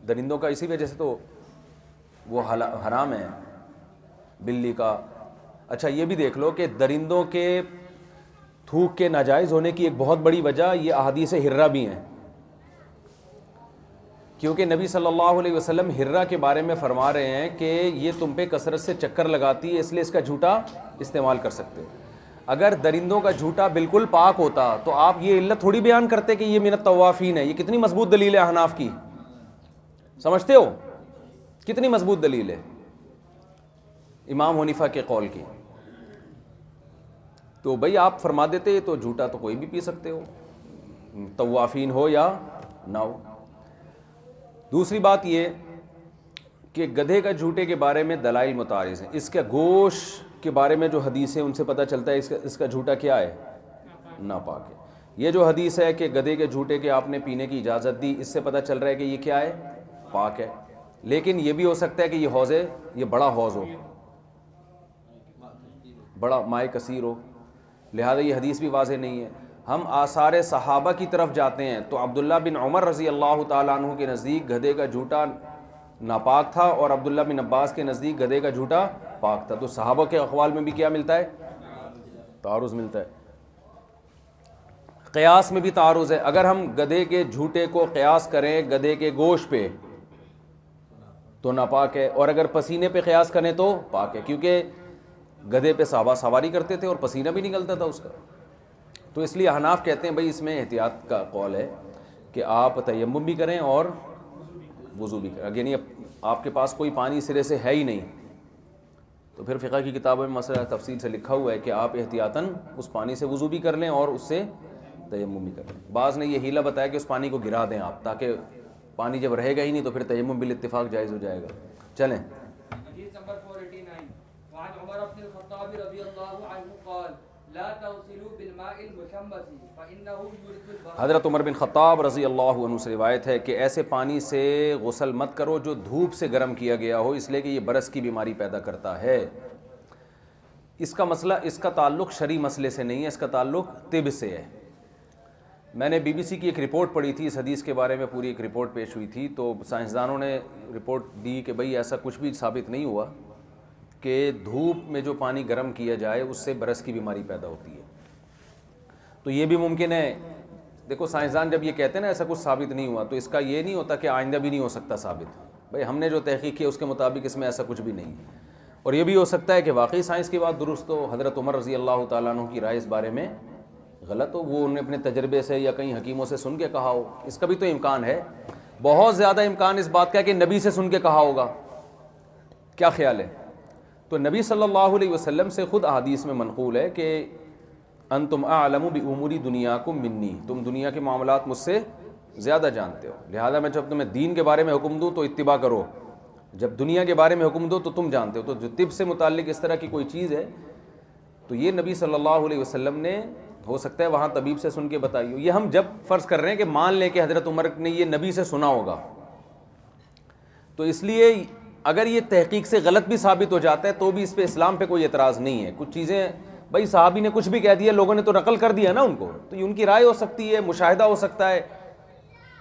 درندوں کا, اسی وجہ سے تو وہ حرام ہے بلی کا. اچھا یہ بھی دیکھ لو کہ درندوں کے تھوک کے ناجائز ہونے کی ایک بہت بڑی وجہ یہ احادیث ہرہ بھی ہیں, کیونکہ نبی صلی اللہ علیہ وسلم ہرہ کے بارے میں فرما رہے ہیں کہ یہ تم پہ کثرت سے چکر لگاتی ہے, اس لیے اس کا جھوٹا استعمال کر سکتے ہو. اگر درندوں کا جھوٹا بالکل پاک ہوتا تو آپ یہ علت تھوڑی بیان کرتے کہ یہ من الطوافین ہے. یہ کتنی مضبوط دلیل ہے احناف کی, سمجھتے ہو کتنی مضبوط دلیل ہے امام حنیفہ کے قول کی. تو بھئی آپ فرما دیتے تو جھوٹا تو کوئی بھی پی سکتے ہو, طوافین ہو یا نہ ہو. دوسری بات یہ کہ گدھے کا جھوٹے کے بارے میں دلائل متعارض ہیں. اس کے گوشت کے بارے میں جو حدیث ہے ان سے پتہ چلتا ہے اس کا جھوٹا کیا ہے, ناپاک ہے. یہ جو حدیث ہے کہ گدھے کے جھوٹے کے آپ نے پینے کی اجازت دی, اس سے پتہ چل رہا ہے کہ یہ کیا ہے, پاک ہے. لیکن یہ بھی ہو سکتا ہے کہ یہ حوض ہے, یہ بڑا حوض ہو, بڑا مائع کثیر ہو, لہذا یہ حدیث بھی واضح نہیں ہے. ہم آثار صحابہ کی طرف جاتے ہیں تو عبداللہ بن عمر رضی اللہ تعالیٰ عنہ کے نزدیک گدھے کا جھوٹا ناپاک تھا اور عبداللہ بن عباس کے نزدیک گدھے کا جھوٹا پاک تھا. تو صحابہ کے اقوال میں بھی کیا ملتا ہے, تعارض ملتا ہے. قیاس میں بھی تعارض ہے. اگر ہم گدھے کے جھوٹے کو قیاس کریں گدھے کے گوشت پہ تو ناپاک ہے, اور اگر پسینے پہ قیاس کریں تو پاک ہے, کیونکہ گدھے پہ صحابہ سواری کرتے تھے اور پسینہ بھی نکلتا تھا اس کا. تو اس لیے احناف کہتے ہیں بھائی اس میں احتیاط کا قول ہے کہ آپ تیمم بھی کریں اور وضو بھی کریں. یعنی آپ کے پاس کوئی پانی سرے سے ہے ہی نہیں تو پھر فقہ کی کتابوں میں مسئلہ تفصیل سے لکھا ہوا ہے کہ آپ احتیاطاً اس پانی سے وضو بھی کر لیں اور اس سے تیمم بھی کر لیں. بعض نے یہ حیلہ بتایا کہ اس پانی کو گرا دیں آپ، تاکہ پانی جب رہے گا ہی نہیں تو پھر تیمم بالاتفاق جائز ہو جائے گا. چلیں. حدیث نمبر 489 وعن عمر بن الخطاب رضی اللہ عنہ قال لا تغسلوا بالماء المشمس فانه يورث البركه. حضرت عمر بن خطاب رضی اللہ عنہ سے روایت ہے کہ ایسے پانی سے غسل مت کرو جو دھوپ سے گرم کیا گیا ہو، اس لیے کہ یہ برس کی بیماری پیدا کرتا ہے. اس کا مسئلہ، اس کا تعلق شرعی مسئلے سے نہیں ہے، اس کا تعلق طب سے ہے. میں نے BBC کی ایک رپورٹ پڑھی تھی اس حدیث کے بارے میں، پوری ایک رپورٹ پیش ہوئی تھی، تو سائنسدانوں نے رپورٹ دی کہ بھئی ایسا کچھ بھی ثابت نہیں ہوا کہ دھوپ میں جو پانی گرم کیا جائے اس سے برس کی بیماری پیدا ہوتی ہے. تو یہ بھی ممکن ہے. دیکھو سائنسدان جب یہ کہتے ہیں نا ایسا کچھ ثابت نہیں ہوا، تو اس کا یہ نہیں ہوتا کہ آئندہ بھی نہیں ہو سکتا ثابت. بھئی ہم نے جو تحقیق کی اس کے مطابق اس میں ایسا کچھ بھی نہیں. اور یہ بھی ہو سکتا ہے کہ واقعی سائنس کی بات درست ہو، حضرت عمر رضی اللہ تعالیٰ عنہ کی رائے اس بارے میں غلط ہو، وہ انہوں نے اپنے تجربے سے یا کہیں حکیموں سے سن کے کہا ہو. اس کا بھی تو امکان ہے. بہت زیادہ امکان اس بات کا ہے کہ نبی سے سن کے کہا ہوگا. کیا خیال ہے؟ تو نبی صلی اللہ علیہ وسلم سے خود احادیث میں منقول ہے کہ انتم اعلم بامور دنیاکم منی، تم دنیا کے معاملات مجھ سے زیادہ جانتے ہو، لہذا میں جب تمہیں دین کے بارے میں حکم دوں تو اتباع کرو، جب دنیا کے بارے میں حکم دو تو تم جانتے ہو. تو جو طب سے متعلق اس طرح کی کوئی چیز ہے تو یہ نبی صلی اللہ علیہ وسلم نے ہو سکتا ہے وہاں طبیب سے سن کے بتائی ہو. یہ ہم جب فرض کر رہے ہیں کہ مان لیں کہ حضرت عمر نے یہ نبی سے سنا ہوگا، تو اس لیے اگر یہ تحقیق سے غلط بھی ثابت ہو جاتا ہے تو بھی اس پہ اسلام پہ کوئی اعتراض نہیں ہے. کچھ چیزیں بھائی صحابی نے کچھ بھی کہہ دیا، لوگوں نے تو نقل کر دیا نا ان کو، تو یہ ان کی رائے ہو سکتی ہے، مشاہدہ ہو سکتا ہے،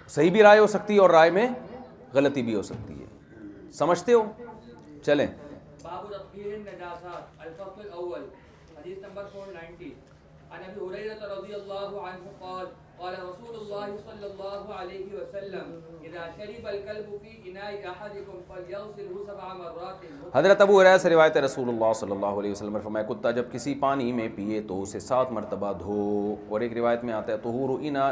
صحیح بھی رائے ہو سکتی ہے اور رائے میں غلطی بھی ہو سکتی ہے. سمجھتے ہو؟ چلیں. باب تطهير النجاسات الفصل الاول حدیث نمبر 490 عن ابي هريره رضي الله عنه قال قال رسول الله صلى الله عليه وسلم اذا شرب الكلب في اناء احدكم فليغسله 7 مرات. حضرت ابو ہریرہ سے روایت ہے رسول اللہ صلی اللہ علیہ وسلم نے فرمایا کتا جب کسی پانی میں پیے تو اسے 7 مرتبہ دھو. اور ایک روایت میں آتا ہے طہور اناء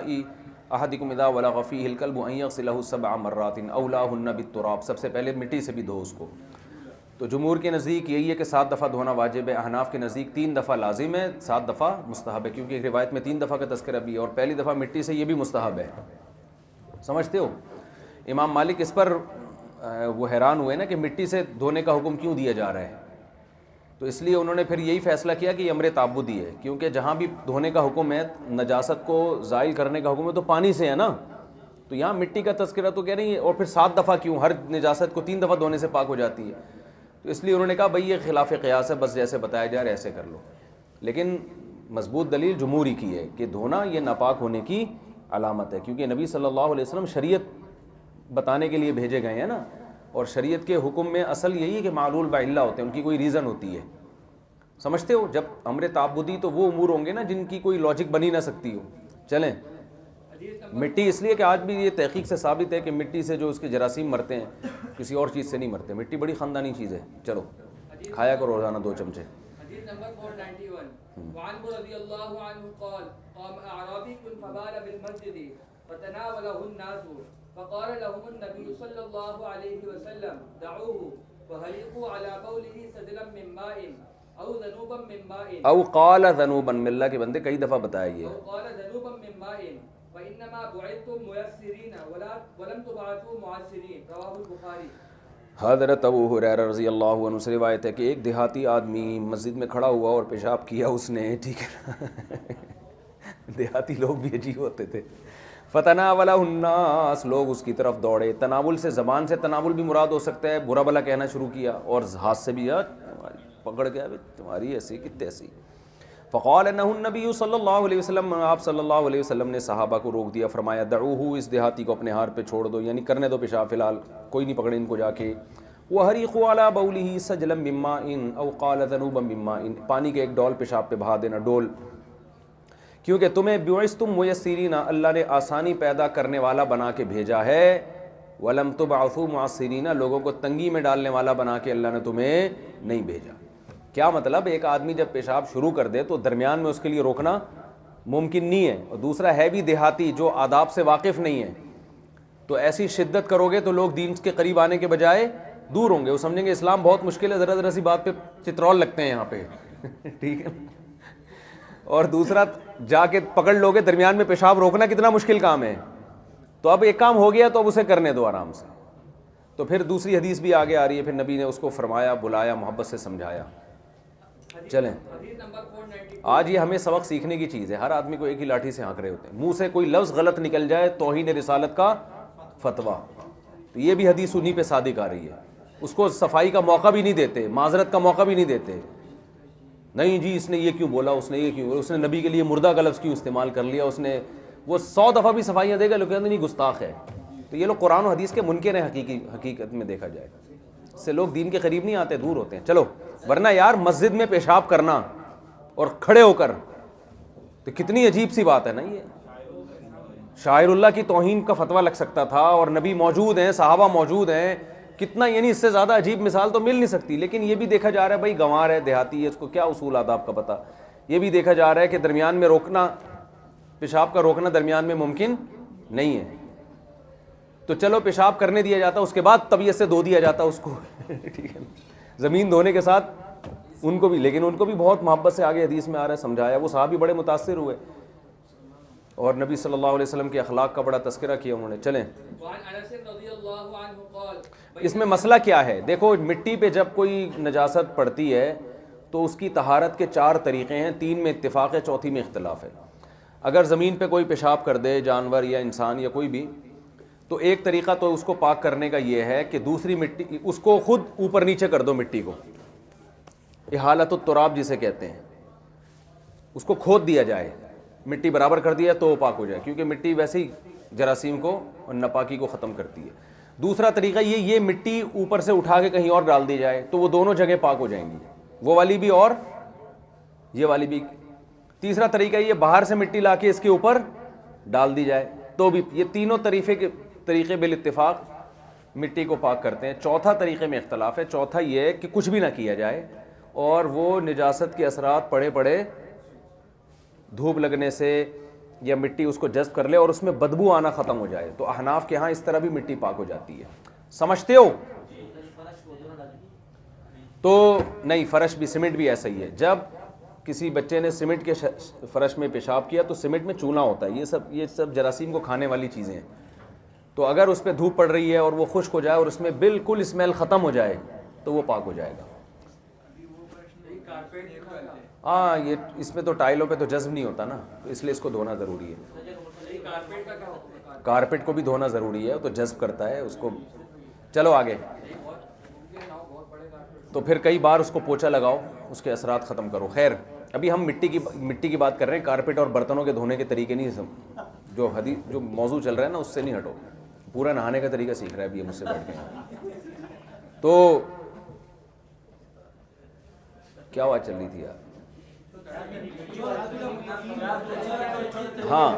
احدکم اذا ولغ فیہ الکلب ان یغسلہ 7 مرات اولاہن بالتراب. سب سے پہلے مٹی سے بھی دھو اس کو. تو جمہور کے نزدیک یہی ہے کہ 7 دفعہ دھونا واجب ہے. احناف کے نزدیک 3 دفعہ لازم ہے، 7 دفعہ مستحب ہے، کیونکہ ایک روایت میں 3 دفعہ کا تذکرہ بھی ہے اور پہلی دفعہ مٹی سے یہ بھی مستحب ہے. سمجھتے ہو؟ امام مالک اس پر وہ حیران ہوئے نا کہ مٹی سے دھونے کا حکم کیوں دیا جا رہا ہے، تو اس لیے انہوں نے پھر یہی فیصلہ کیا کہ یہ امر تعبدی ہے، کیونکہ جہاں بھی دھونے کا حکم ہے، نجاست کو زائل کرنے کا حکم ہے تو پانی سے ہے نا، تو یہاں مٹی کا تذکرہ تو کہہ رہی ہے. اور پھر 7 دفعہ کیوں؟ ہر نجاست کو 3 دفعہ دھونے سے پاک ہو جاتی ہے. تو اس لیے انہوں نے کہا بھئی یہ خلاف قیاس ہے، بس جیسے بتایا جا رہا ہے ایسے کر لو. لیکن مضبوط دلیل جمہوری کی ہے کہ دھونا یہ ناپاک ہونے کی علامت ہے، کیونکہ نبی صلی اللہ علیہ وسلم شریعت بتانے کے لیے بھیجے گئے ہیں نا، اور شریعت کے حکم میں اصل یہی ہے کہ معلول بعلہ ہوتے ہیں، ان کی کوئی ریزن ہوتی ہے. سمجھتے ہو؟ جب امر تعبدی تو وہ امور ہوں گے نا جن کی کوئی لاجک بنی نہ سکتی ہو. چلیں. مٹی اس لیے کہ آج بھی یہ تحقیق سے ثابت ہے کہ مٹی سے جو اس کے جراثیم مرتے ہیں کسی اور چیز سے نہیں مرتے. مٹی بڑی خاندانی چیز ہے. چلو کھایا کرو روزانہ 2 چمچے. حدیث نمبر 491 وعن رضی اللہ عنہ قال قام اعرابی فبال بالمسجد فتناوله الناس فقال لهم النبي صلى الله عليه وسلم دعوه وهلقوا على بوله سجلا من ماء او ذنوبا من ماء او قال ذنوبا من اللہ کے بندے کئی دفعہ بتایا یہ او قال ذنوبا من ماء وانما بعثتم ميسرين ولم تبعثوا معسرين رواه البخاری. حضرت ابو ہریرہ رضی اللہ عنہ سے روایت ہے کہ ایک دیہاتی آدمی مسجد میں کھڑا ہوا اور پیشاب کیا اس نے. ٹھیک ہے دیہاتی لوگ بھی عجیب ہوتے تھے. فتناولہ الناس، لوگ اس کی طرف دوڑے. تناول سے زبان سے تناول بھی مراد ہو سکتا ہے، برا بھلا کہنا شروع کیا، اور ہاتھ سے بھی پکڑ گیا تمہاری ایسی کتنے ایسی. فقال انہ النبی صلی اللہ علیہ وسلم، آپ صلی اللہ علیہ وسلم نے صحابہ کو روک دیا، فرمایا دعوہ، اس دیہاتی کو اپنے ہار پہ چھوڑ دو، یعنی کرنے دو پیشاب، فی الحال کوئی نہیں پکڑے ان کو جا کے. وحریقوا علی بولہ سجلا من ماء او قال ذنوبا من ماء، پانی کے ایک ڈول پیشاب پہ بہا دینا، ڈول، کیونکہ تمہیں بعثتم میسرین، اللہ نے آسانی پیدا کرنے والا بنا کے بھیجا ہے. ولم تبعثوا معسرین، لوگوں کو تنگی میں ڈالنے والا بنا کے اللہ نے تمہیں نہیں بھیجا. کیا مطلب؟ ایک آدمی جب پیشاب شروع کر دے تو درمیان میں اس کے لیے روکنا ممکن نہیں ہے، اور دوسرا ہے بھی دیہاتی جو آداب سے واقف نہیں ہے، تو ایسی شدت کرو گے تو لوگ دین کے قریب آنے کے بجائے دور ہوں گے. وہ سمجھیں گے اسلام بہت مشکل ہے, ذرا ذرا سی بات پہ چترول لگتے ہیں یہاں پہ. ٹھیک ہے. اور دوسرا جا کے پکڑ لو گے درمیان میں پیشاب روکنا کتنا مشکل کام ہے. تو اب ایک کام ہو گیا تو اب اسے کرنے دو آرام سے. تو پھر دوسری حدیث بھی آگے آ رہی ہے, پھر نبی نے اس کو فرمایا, بلایا, محبت سے سمجھایا. چلیں آج یہ ہمیں سبق سیکھنے کی چیز ہے. ہر آدمی کو ایک ہی لاٹھی سے ہانک رہے ہوتے ہیں, منہ سے کوئی لفظ غلط نکل جائے توہین رسالت کا فتویٰ. تو یہ بھی حدیث انہی پہ صادق آ رہی ہے. اس کو صفائی کا موقع بھی نہیں دیتے, معذرت کا موقع بھی نہیں دیتے. نہیں جی اس نے یہ کیوں بولا, اس نے یہ کیوں بولا, اس نے نبی کے لیے مردہ کا لفظ کیوں استعمال کر لیا, اس نے وہ 100 دفعہ بھی صفائیاں دے گا لیکن نہیں گستاخ ہے. تو یہ لوگ قرآن و حدیث کے منکر ہیں حقیقت میں دیکھا جائے. اس سے لوگ دین کے قریب نہیں آتے, دور ہوتے ہیں. چلو ورنہ یار مسجد میں پیشاب کرنا اور کھڑے ہو کر تو کتنی عجیب سی بات ہے نا. یہ شاعر اللہ کی توہین کا فتویٰ لگ سکتا تھا اور نبی موجود ہیں, صحابہ موجود ہیں, کتنا یعنی اس سے زیادہ عجیب مثال تو مل نہیں سکتی. لیکن یہ بھی دیکھا جا رہا ہے بھائی گنوار ہے, دیہاتی ہے, اس کو کیا اصول آداب کا پتہ. یہ بھی دیکھا جا رہا ہے کہ درمیان میں روکنا, پیشاب کا روکنا درمیان میں ممکن نہیں ہے. تو چلو پیشاب کرنے دیا جاتا, اس کے بعد طبیعت سے دھو دیا جاتا اس کو. ٹھیک ہے, زمین دھونے کے ساتھ ان کو بھی, لیکن ان کو بھی بہت محبت سے آگے حدیث میں آ رہا ہے, سمجھایا. وہ صحابی بڑے متاثر ہوئے اور نبی صلی اللہ علیہ وسلم کے اخلاق کا بڑا تذکرہ کیا انہوں نے. چلیں اس میں مسئلہ کیا ہے. دیکھو مٹی پہ جب کوئی نجاست پڑتی ہے تو اس کی طہارت کے 4 طریقے ہیں, 3 میں اتفاق ہے, چوتھی میں اختلاف ہے. اگر زمین پہ کوئی پیشاب کر دے, جانور یا انسان یا کوئی بھی, تو ایک طریقہ تو اس کو پاک کرنے کا یہ ہے کہ دوسری مٹی, اس کو خود اوپر نیچے کر دو مٹی کو, احالت التراب جسے کہتے ہیں, اس کو کھود دیا جائے, مٹی برابر کر دیا تو وہ پاک ہو جائے, کیونکہ مٹی ویسے ہی جراثیم کو اور ناپاکی کو ختم کرتی ہے. دوسرا طریقہ یہ مٹی اوپر سے اٹھا کے کہیں اور ڈال دی جائے تو وہ دونوں جگہ پاک ہو جائیں گی, وہ والی بھی اور یہ والی بھی. تیسرا طریقہ یہ باہر سے مٹی لا کے اس کے اوپر ڈال دی جائے تو بھی. یہ تینوں طریقے بالاتفاق مٹی کو پاک کرتے ہیں. چوتھا طریقے میں اختلاف ہے. چوتھا یہ ہے کہ کچھ بھی نہ کیا جائے اور وہ نجاست کے اثرات پڑے دھوپ لگنے سے یا مٹی اس کو جذب کر لے اور اس میں بدبو آنا ختم ہو جائے. تو احناف کے ہاں اس طرح بھی مٹی پاک ہو جاتی ہے. سمجھتے ہو؟ تو نہیں, فرش بھی, سیمنٹ بھی ایسا ہی ہے. جب کسی بچے نے سیمنٹ کے فرش میں پیشاب کیا تو سیمنٹ میں چونا ہوتا ہے, یہ سب جراثیم کو کھانے والی چیزیں ہیں. تو اگر اس پہ دھوپ پڑ رہی ہے اور وہ خشک ہو جائے اور اس میں بالکل اسمیل ختم ہو جائے تو وہ پاک ہو جائے گا. ہاں یہ اس میں تو ٹائلوں پہ تو جذب نہیں ہوتا نا, تو اس لیے اس کو دھونا ضروری ہے. کارپیٹ کو بھی دھونا ضروری ہے, تو جذب کرتا ہے اس کو. چلو آگے. تو پھر کئی بار اس کو پوچھا لگاؤ, اس کے اثرات ختم کرو. خیر ابھی ہم مٹی کی بات کر رہے ہیں, کارپیٹ اور برتنوں کے دھونے کے طریقے نہیں, جو موضوع چل رہا ہے نا اس سے نہیں ہٹو. پورا نہانے کا طریقہ سیکھ رہا ہے ابھی مجھ سے بیٹھ کے. تو کیا بات چل رہی تھی یار؟ ہاں,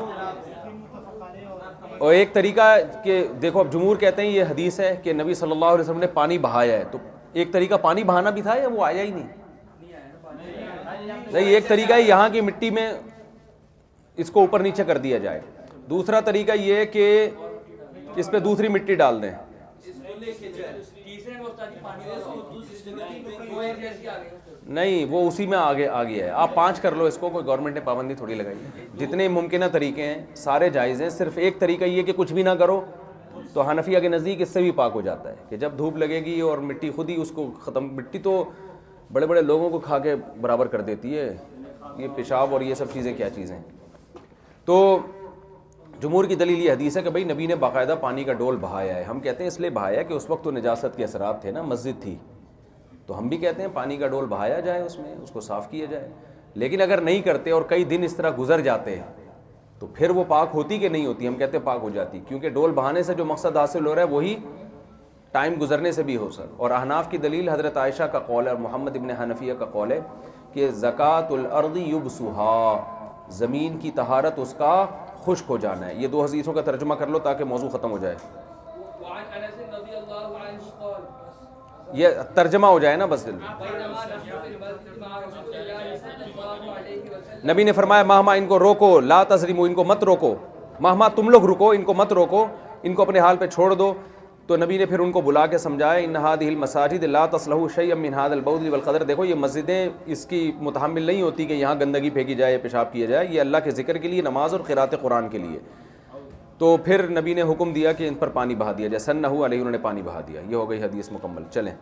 اور ایک طریقہ کہ دیکھو اب جمہور کہتے ہیں یہ حدیث ہے کہ نبی صلی اللہ علیہ وسلم نے پانی بہایا ہے. تو ایک طریقہ پانی بہانا بھی تھا یا وہ آیا ہی نہیں؟ نہیں, ایک طریقہ ہے یہاں کی مٹی میں اس کو اوپر نیچے کر دیا جائے. دوسرا طریقہ یہ کہ اس پہ دوسری مٹی ڈال دیں. نہیں وہ اسی میں آگے آ گیا ہے. آپ 5 کر لو اس کو, کوئی گورنمنٹ نے پابندی تھوڑی لگائی ہے. جتنے ممکنہ طریقے ہیں سارے جائز ہیں. صرف ایک طریقہ یہ کہ کچھ بھی نہ کرو, تو حنفیہ کے نزدیک اس سے بھی پاک ہو جاتا ہے کہ جب دھوپ لگے گی اور مٹی خود ہی اس کو ختم. مٹی تو بڑے بڑے لوگوں کو کھا کے برابر کر دیتی ہے, یہ پیشاب اور یہ سب چیزیں کیا چیزیں. تو جمہور کی دلیل یہ حدیث ہے کہ بھئی نبی نے باقاعدہ پانی کا ڈول بہایا ہے. ہم کہتے ہیں اس لیے بہایا کہ اس وقت تو نجاست کے اثرات تھے نا, مسجد تھی, تو ہم بھی کہتے ہیں پانی کا ڈول بہایا جائے, اس میں اس کو صاف کیا جائے. لیکن اگر نہیں کرتے اور کئی دن اس طرح گزر جاتے ہیں تو پھر وہ پاک ہوتی کہ نہیں ہوتی؟ ہم کہتے ہیں پاک ہو جاتی, کیونکہ ڈول بہانے سے جو مقصد حاصل ہو رہا ہے وہی ٹائم گزرنے سے بھی ہو سر. اور احناف کی دلیل حضرت عائشہ کا قول ہے اور محمد ابن حنفیہ کا قول ہے کہ زکوٰۃ الارض یبسھا, زمین کی طہارت اس کا خشک ہو جانا ہے. یہ 2 حدیثوں کا ترجمہ کر لو تاکہ موضوع ختم ہو جائے. یہ ترجمہ ہو جائے نا بس. نبی نے فرمایا مہما ان کو روکو, لا تزریمو, ان کو مت روکو, مہما تم لوگ رکو, ان کو مت روکو, ان کو اپنے حال پہ چھوڑ دو. تو نبی نے پھر ان کو بلا کے سمجھایا ان هذه المساجد لا تصلح شيئا من هذا البول والقدر. دیکھو یہ مسجدیں اس کی متحمل نہیں ہوتی کہ یہاں گندگی پھینکی جائے یا پیشاب کیا جائے, یہ اللہ کے ذکر کے لیے, نماز اور قرات قرآن کے لیے. تو پھر نبی نے حکم دیا کہ ان پر پانی بہا دیا جائے. سنہ علیہ, انہوں نے پانی بہا دیا. یہ ہو گئی حدیث مکمل. چلیں